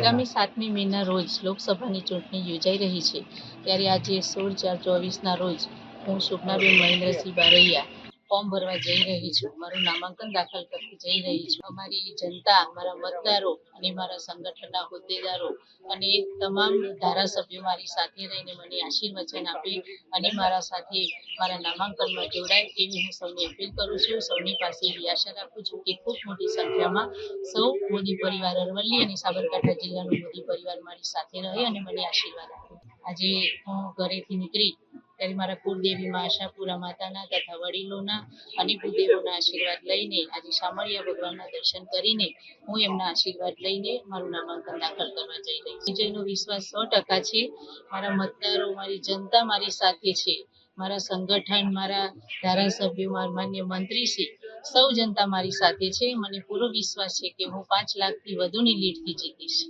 આગામી 7મી મેના રોજ લોકસભાની ચૂંટણી યોજાઈ રહી છે, ત્યારે આજે 16/4/24ના રોજ હું શોભનાબેન મહેન્દ્રસિંહ બારૈયા ફોર્મ ભરવા જઈ રહી છું. મારું નામાંકન દાખલ કરવા જઈ રહી છું. અમારી જનતા, મારા મતદારો અને મારા સંગઠનના હોદ્દેદારો અને તમામ ધારાસભ્યો મારી સાથે રહીને મને આશીર્વચન આપે અને મારા સાથે મારા નામાંકનમાં જોડાય એવી હું સૌને અપીલ કરું છું. સૌની પાસે એવી આશા રાખું છું કે ખૂબ મોટી સંખ્યામાં સૌ મોદી પરિવાર અરવલ્લી અને સાબરકાંઠા જિલ્લાનો મોદી પરિવાર મારી સાથે રહે અને મને આશીર્વાદ આપે. આજે હું ઘરેથી નીકળી ત્યારે મારા કુળદેવી માં આશાપુરા માતાના તથા વડીલોના અને ભૂદેવોના આશીર્વાદ લઈને આજે શામળિયા ભગવાનના દર્શન કરીને હું એમના આશીર્વાદ લઈને મારું નામાંકન દાખલ કરવા જઈ રહી છું. વિજયનો વિશ્વાસ 100% છે. મારા મતદારો, મારી જનતા મારી સાથે છે. મારા સંગઠન, મારા ધારાસભ્યો, મારા માન્ય મંત્રીશ્રી, સૌ જનતા મારી સાથે છે. મને પૂરો વિશ્વાસ છે કે હું 5 લાખથી વધુની લીડથી જીતીશ.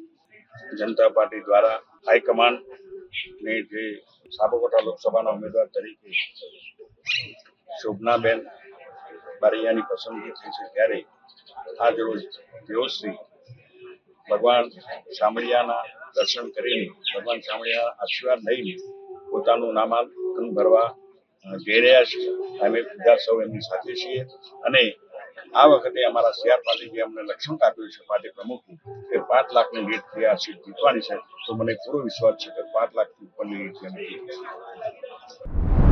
જનતા પાર્ટી દ્વારા હાઈકમાન્ડ ને જે સાબરકાંઠા લોકસભાના ઉમેદવાર તરીકે શોભનાબેન બારૈયાની પસંદગી થઈ છે, ત્યારે આજ રોજ તેઓ શ્રી ભગવાન શામળિયાના દર્શન કરીને ભગવાન શામળિયાના આશીર્વાદ લઈને પોતાનું નામાંકન ભરવા જઈ રહ્યા છે. અમે બધા સૌ એમની સાથે છીએ અને આ વખતે અમારા CR પાટીલજી અમને લક્ષ્યાંક આપ્યું છે પાર્ટી પ્રમુખ કે 5 લાખની લીડથી આ સીટ જીતવાની છે. તો મને પૂરો વિશ્વાસ છે કે 5 લાખથી ઉપરની લીડથી અમે જીતીશું.